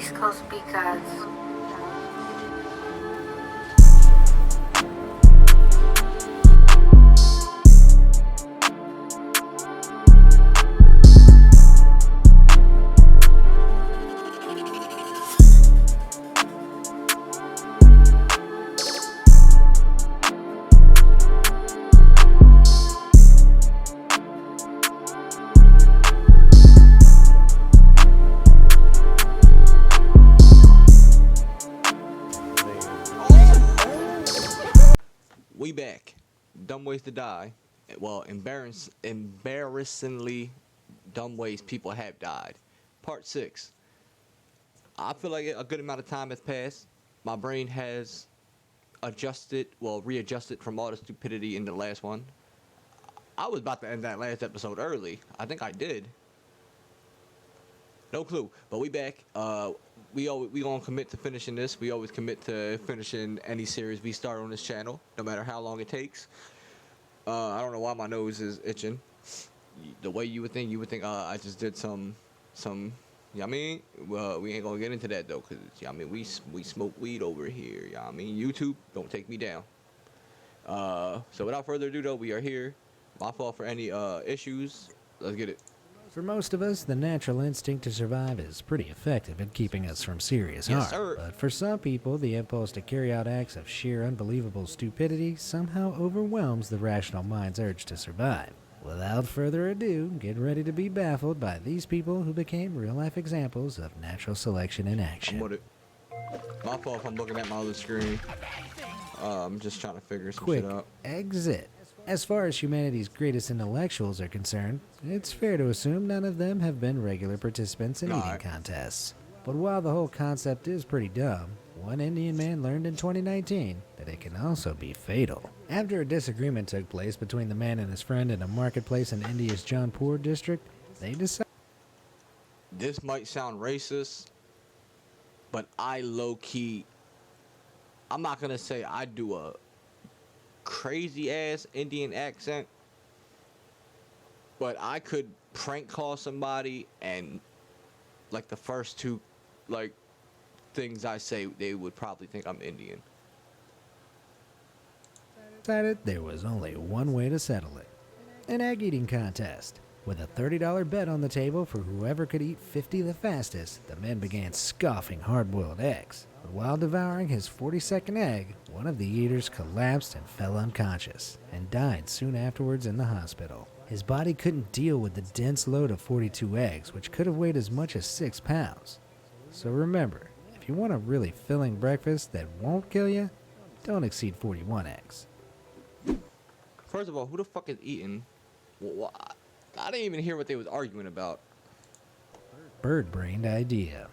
East Coast because We back. Dumb ways to die. Well, embarrassingly dumb ways people have died. Part 6. I feel like a good amount of time has passed. My brain has readjusted from all the stupidity in the last one. I was about to end that last episode early. I think I did. No clue. But we back. We gonna commit to finishing this. We always commit to finishing any series we start on this channel, no matter how long it takes. I don't know why my nose is itching. The way you would think I just did some. You know what I mean? Well, we ain't gonna get into that though, cause you know what I mean, we smoke weed over here. You know what I mean? YouTube, don't take me down. So without further ado though, we are here. My fault for any issues. Let's get it. For most of us, the natural instinct to survive is pretty effective at keeping us from serious harm. Sir. But for some people, the impulse to carry out acts of sheer unbelievable stupidity somehow overwhelms the rational mind's urge to survive. Without further ado, get ready to be baffled by these people who became real-life examples of natural selection in action. I'm with it. My fault if I'm looking at my other screen. I'm just trying to figure some Quick shit out. exit. As far as humanity's greatest intellectuals are concerned, it's fair to assume none of them have been regular participants in eating contests. But while the whole concept is pretty dumb, one Indian man learned in 2019 that it can also be fatal. After a disagreement took place between the man and his friend in a marketplace in India's Jaunpur district, they decided... This might sound racist, but I low-key... I'm not gonna say I do a crazy-ass Indian accent, but I could prank call somebody and, like, the first two, like, things I say, they would probably think I'm Indian. Decided there was only one way to settle it. An egg eating contest. With a $30 bet on the table for whoever could eat 50 the fastest, the men began scoffing hard-boiled eggs. But while devouring his 42nd egg, one of the eaters collapsed and fell unconscious, and died soon afterwards in the hospital. His body couldn't deal with the dense load of 42 eggs, which could have weighed as much as 6 pounds. So remember, if you want a really filling breakfast that won't kill you, don't exceed 41 eggs. First of all, who the fuck is eating? Well, I didn't even hear what they was arguing about. Bird-brained idea.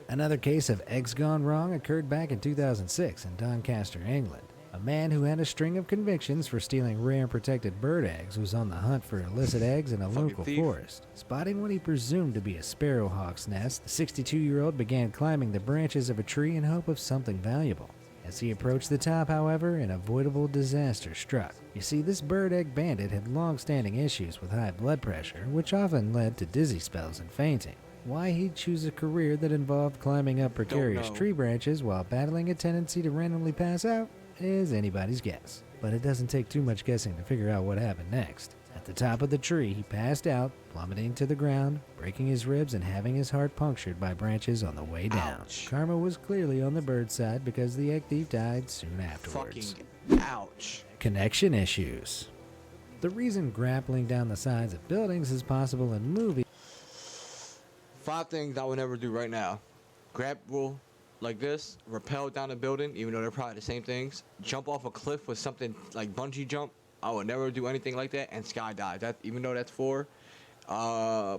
Another case of eggs gone wrong occurred back in 2006 in Doncaster, England. A man who had a string of convictions for stealing rare and protected bird eggs was on the hunt for illicit eggs in a local forest. Spotting what he presumed to be a sparrowhawk's nest, the 62-year-old began climbing the branches of a tree in hope of something valuable. As he approached the top, however, an avoidable disaster struck. You see, this bird egg bandit had long-standing issues with high blood pressure, which often led to dizzy spells and fainting. Why he'd choose a career that involved climbing up precarious tree branches while battling a tendency to randomly pass out is anybody's guess. But it doesn't take too much guessing to figure out what happened next. At the top of the tree, he passed out, plummeting to the ground, breaking his ribs and having his heart punctured by branches on the way down. Ouch. Karma was clearly on the bird's side because the egg thief died soon afterwards. Fucking ouch. Connection issues. The reason grappling down the sides of buildings is possible in movies. 5 things I would never do right now. Grapple like this, rappel down a building, even though they're probably the same things. Jump off a cliff with something like bungee jump. I would never do anything like that. And skydive. That, even though that's 4.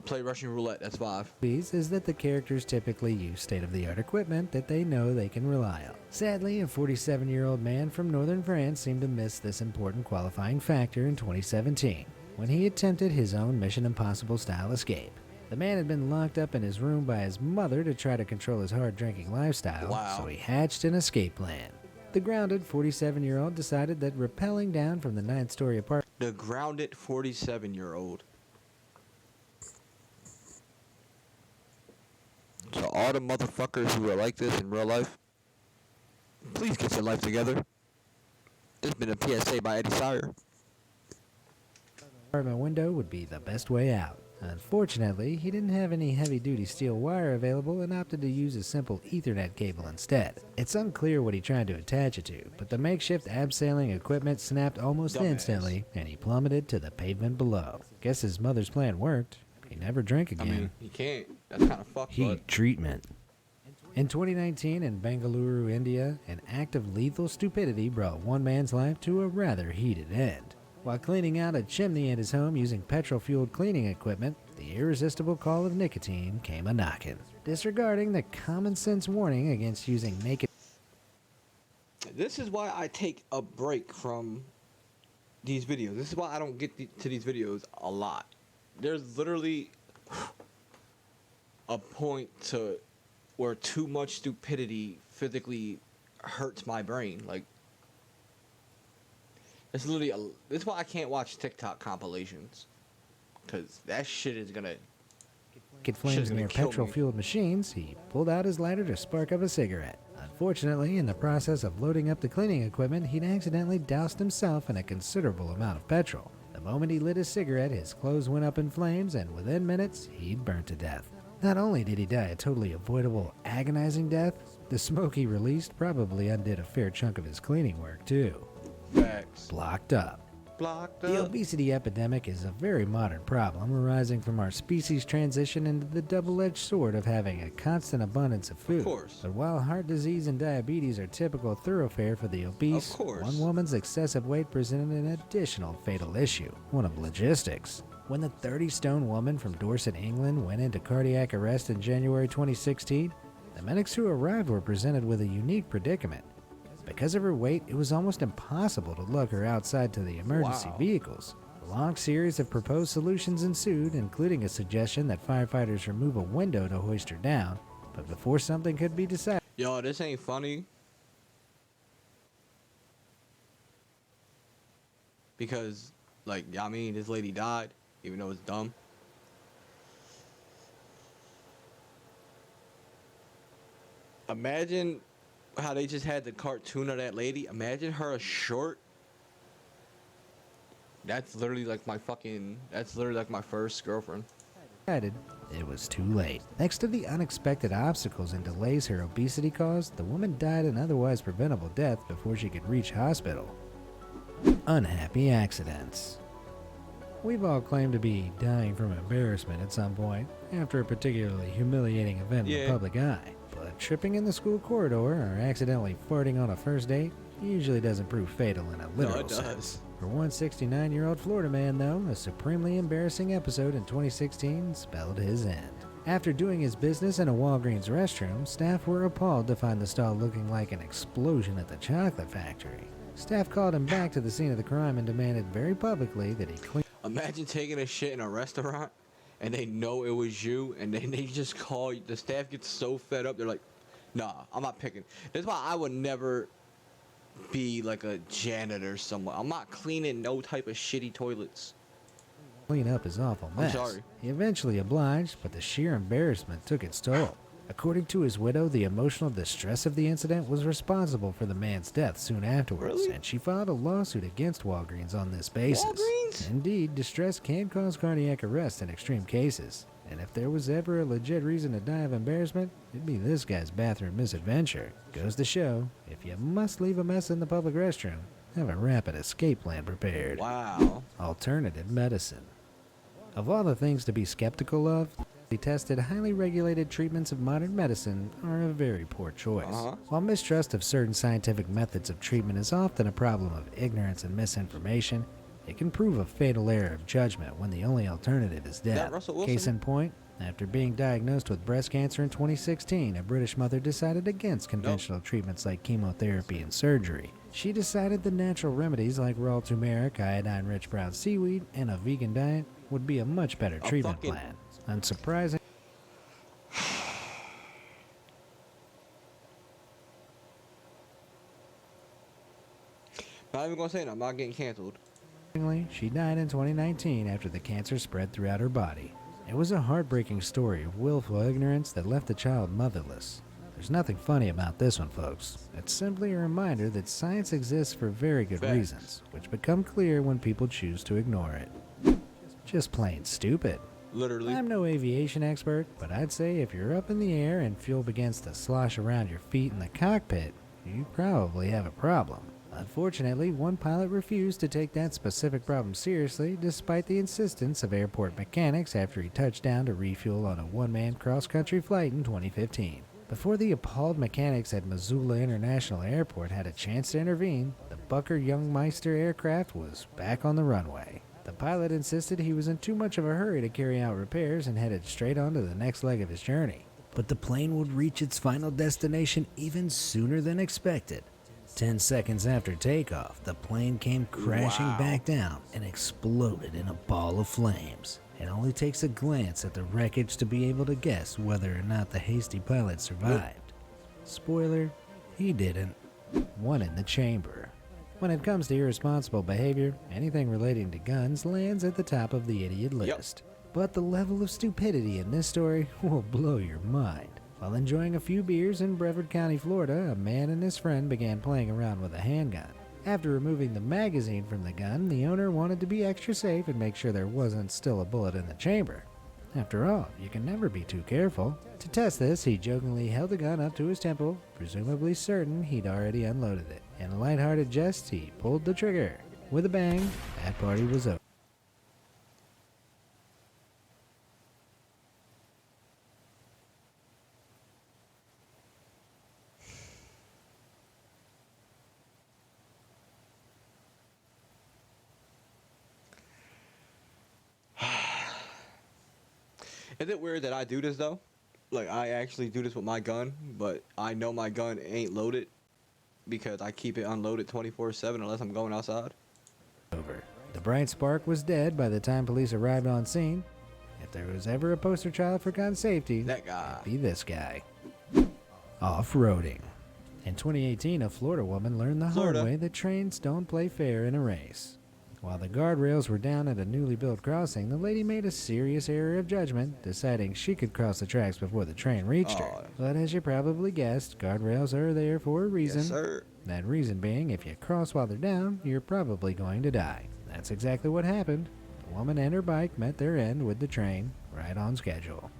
Play Russian roulette. That's 5. Is that the characters typically use state-of-the-art equipment that they know they can rely on. Sadly, a 47-year-old man from northern France seemed to miss this important qualifying factor in 2017 when he attempted his own Mission Impossible-style escape. The man had been locked up in his room by his mother to try to control his hard-drinking lifestyle, so he hatched an escape plan. The grounded 47-year-old decided that rappelling down from the 9th-story apartment... The grounded 47-year-old. So all the motherfuckers who are like this in real life, please get your life together. It's been a PSA by Eddie Sire. Apartment window would be the best way out. Unfortunately, he didn't have any heavy-duty steel wire available and opted to use a simple Ethernet cable instead. It's unclear what he tried to attach it to, but the makeshift abseiling equipment snapped almost instantly, and he plummeted to the pavement below. Guess his mother's plan worked. He never drank again. I mean, he can't. That's kind of fucked. Heat treatment. In 2019 in Bengaluru, India, an act of lethal stupidity brought one man's life to a rather heated end. While cleaning out a chimney at his home using petrol-fueled cleaning equipment, the irresistible call of nicotine came a-knocking. Disregarding the common-sense warning against using naked... This is why I take a break from these videos. This is why I don't get to these videos a lot. There's literally a point to where too much stupidity physically hurts my brain. Like, it's literally this is why I can't watch TikTok compilations, because that shit is gonna flames near petrol-fueled machines. He pulled out his lighter to spark up a cigarette. Unfortunately, in the process of loading up the cleaning equipment, he'd accidentally doused himself in a considerable amount of petrol. The moment he lit his cigarette, his clothes went up in flames, and within minutes, he'd burnt to death. Not only did he die a totally avoidable, agonizing death, the smoke he released probably undid a fair chunk of his cleaning work, too. Facts. Blocked up. The obesity epidemic is a very modern problem arising from our species' transition into the double-edged sword of having a constant abundance of food. Of course. But while heart disease and diabetes are typical thoroughfare for the obese, one woman's excessive weight presented an additional fatal issue, one of logistics. When the 30-stone woman from Dorset, England went into cardiac arrest in January 2016, the medics who arrived were presented with a unique predicament. Because of her weight, it was almost impossible to lug her outside to the emergency vehicles. A long series of proposed solutions ensued, including a suggestion that firefighters remove a window to hoist her down, but before something could be decided... Yo, this ain't funny. Because, like, I mean, this lady died, even though it's dumb. Imagine how they just had the cartoon of that lady. Imagine her a short. That's literally like my first girlfriend. It was too late. Thanks to the unexpected obstacles and delays her obesity caused, the woman died an otherwise preventable death before she could reach hospital. Unhappy accidents. We've all claimed to be dying from embarrassment at some point, after a particularly humiliating event in the public eye. But tripping in the school corridor or accidentally farting on a first date usually doesn't prove fatal in a literal sense. For one 69-year-old Florida man, though, a supremely embarrassing episode in 2016 spelled his end. After doing his business in a Walgreens restroom, staff were appalled to find the stall looking like an explosion at the chocolate factory. Staff called him back to the scene of the crime and demanded very publicly that he clean. Imagine taking a shit in a restaurant and they know it was you, and then they just call you. The staff gets so fed up, they're like, nah, I'm not picking. That's why I would never be like a janitor somewhere. I'm not cleaning no type of shitty toilets. Clean up his awful mess. I'm sorry. He eventually obliged, but the sheer embarrassment took its toll. According to his widow, the emotional distress of the incident was responsible for the man's death soon afterwards, and she filed a lawsuit against Walgreens on this basis. Walgreens? Indeed, distress can cause cardiac arrest in extreme cases, and if there was ever a legit reason to die of embarrassment, it'd be this guy's bathroom misadventure. Goes to show, if you must leave a mess in the public restroom, have a rapid escape plan prepared. Wow. Alternative medicine. Of all the things to be skeptical of, tested, highly regulated treatments of modern medicine are a very poor choice. While mistrust of certain scientific methods of treatment is often a problem of ignorance and misinformation, it can prove a fatal error of judgment when the only alternative is death. Case in point, after being diagnosed with breast cancer in 2016, a British mother decided against conventional treatments like chemotherapy and surgery. She decided the natural remedies like raw turmeric, iodine-rich brown seaweed, and a vegan diet would be a much better treatment plan. Unsurprising. Not even gonna say it, I'm not getting canceled. She died in 2019 after the cancer spread throughout her body. It was a heartbreaking story of willful ignorance that left the child motherless. There's nothing funny about this one, folks. It's simply a reminder that science exists for very good Facts. reasons, which become clear when people choose to ignore it. Just plain stupid. Literally. I'm no aviation expert, but I'd say if you're up in the air and fuel begins to slosh around your feet in the cockpit, you probably have a problem. Unfortunately, one pilot refused to take that specific problem seriously despite the insistence of airport mechanics after he touched down to refuel on a one-man cross-country flight in 2015. Before the appalled mechanics at Missoula International Airport had a chance to intervene, the Bucker-Youngmeister aircraft was back on the runway. The pilot insisted he was in too much of a hurry to carry out repairs and headed straight on to the next leg of his journey. But the plane would reach its final destination even sooner than expected. 10 seconds after takeoff, the plane came crashing back down and exploded in a ball of flames. It only takes a glance at the wreckage to be able to guess whether or not the hasty pilot survived. Spoiler, he didn't. One in the chamber. When it comes to irresponsible behavior, anything relating to guns lands at the top of the idiot list. But the level of stupidity in this story will blow your mind. While enjoying a few beers in Brevard County, Florida, a man and his friend began playing around with a handgun. After removing the magazine from the gun, the owner wanted to be extra safe and make sure there wasn't still a bullet in the chamber. After all, you can never be too careful. To test this, he jokingly held the gun up to his temple, presumably certain he'd already unloaded it. In a lighthearted jest, he pulled the trigger. With a bang, that party was over. Is it weird that I do this though? Like I actually do this with my gun, but I know my gun ain't loaded because I keep it unloaded 24/7 unless I'm going outside. The bright spark was dead by the time police arrived on scene. If there was ever a poster child for gun safety, That guy. it'd be this guy. Off-roading. In 2018, a Florida woman learned the hard way that trains don't play fair in a race. While the guardrails were down at a newly built crossing, the lady made a serious error of judgment, deciding she could cross the tracks before the train reached her. But as you probably guessed, guardrails are there for a reason. Yes, sir. That reason being, if you cross while they're down, you're probably going to die. That's exactly what happened. The woman and her bike met their end with the train, right on schedule.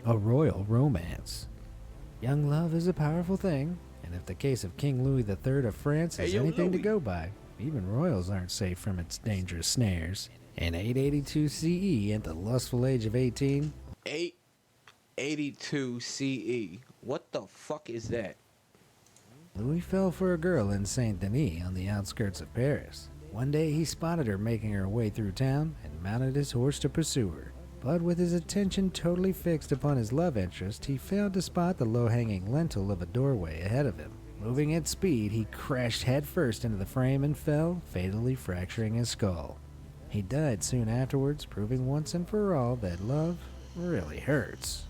A royal romance. Young love is a powerful thing, and if the case of King Louis III of France is anything to go by, even royals aren't safe from its dangerous snares. In 882 CE, at the lustful age of 18, 882 CE. What the fuck is that? Louis fell for a girl in Saint Denis on the outskirts of Paris. One day he spotted her making her way through town and mounted his horse to pursue her. But with his attention totally fixed upon his love interest, he failed to spot the low-hanging lintel of a doorway ahead of him. Moving at speed, he crashed headfirst into the frame and fell, fatally fracturing his skull. He died soon afterwards, proving once and for all that love really hurts.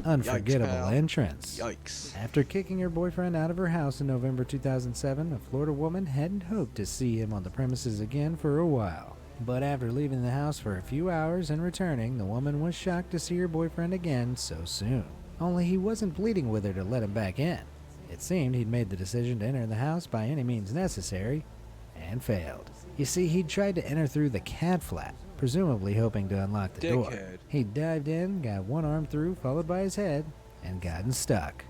Unforgettable Entrance. Yikes. After kicking her boyfriend out of her house in November 2007, a Florida woman hadn't hoped to see him on the premises again for a while. But after leaving the house for a few hours and returning, the woman was shocked to see her boyfriend again so soon. Only he wasn't pleading with her to let him back in. It seemed he'd made the decision to enter the house by any means necessary, and failed. You see, he'd tried to enter through the cat flap, presumably hoping to unlock the door. He dived in, got one arm through, followed by his head, and gotten stuck.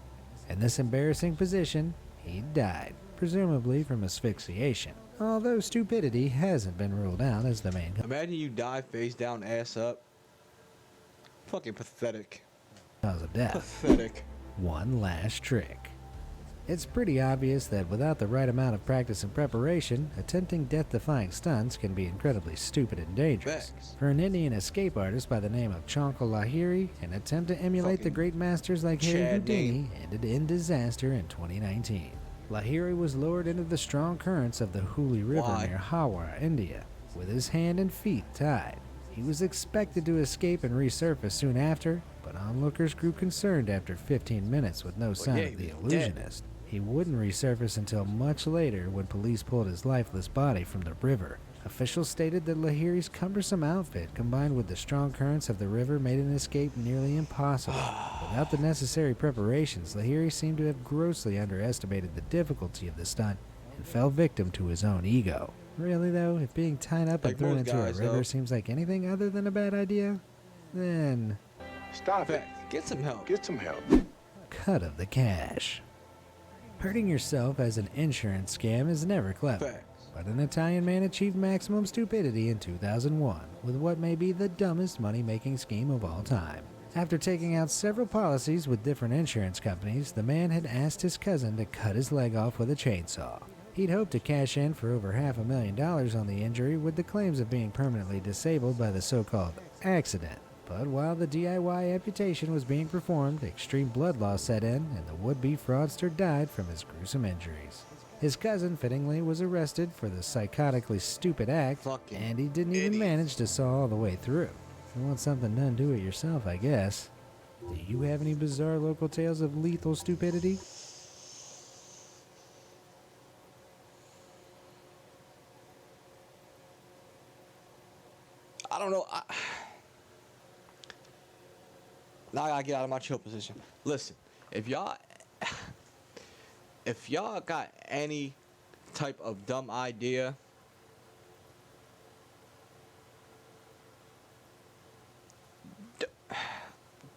In this embarrassing position, he died, presumably from asphyxiation. Although stupidity hasn't been ruled out as the main Imagine you die face down, ass up. Fucking pathetic. cause of death. Pathetic. One last trick. It's pretty obvious that without the right amount of practice and preparation, attempting death-defying stunts can be incredibly stupid and dangerous. Facts. For an Indian escape artist by the name of Chonka Lahiri, an attempt to emulate the great masters like Harry Houdini ended in disaster in 2019. Lahiri was lowered into the strong currents of the Hooghly River near Howrah, India, with his hand and feet tied. He was expected to escape and resurface soon after, but onlookers grew concerned after 15 minutes with no sign of the illusionist. He wouldn't resurface until much later when police pulled his lifeless body from the river. Officials stated that Lahiri's cumbersome outfit, combined with the strong currents of the river, made an escape nearly impossible. Without the necessary preparations, Lahiri seemed to have grossly underestimated the difficulty of the stunt and fell victim to his own ego. Really though, if being tied up and Like thrown most into a guys, river though. seems like anything other than a bad idea, then Stop it. Fact. Get some help. Get some help. cut of the cash. Hurting yourself as an insurance scam is never clever. Facts. But an Italian man achieved maximum stupidity in 2001 with what may be the dumbest money-making scheme of all time. After taking out several policies with different insurance companies, the man had asked his cousin to cut his leg off with a chainsaw. He'd hoped to cash in for over $500,000 on the injury with the claims of being permanently disabled by the so-called accident. But while the DIY amputation was being performed, extreme blood loss set in and the would-be fraudster died from his gruesome injuries. His cousin, fittingly, was arrested for the psychotically stupid act, Fucking and he didn't even idiot. manage to saw all the way through. You want something done, do it yourself, I guess. Do you have any bizarre local tales of lethal stupidity? I don't know. Now I gotta get out of my chill position. Listen, if y'all got any type of dumb idea,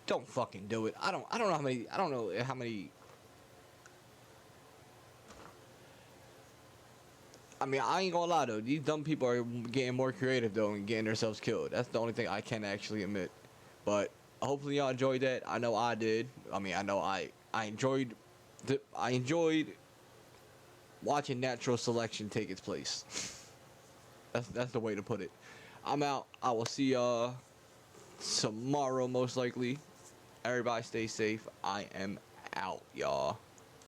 don't fucking do it. I don't know how many. I mean, I ain't gonna lie though. These dumb people are getting more creative though and getting themselves killed. That's the only thing I can actually admit. But hopefully y'all enjoyed that. I know I did. I mean, I know I enjoyed watching natural selection take its place. That's the way to put it. I'm out. I will see y'all tomorrow most likely. Everybody stay safe. I am out, y'all.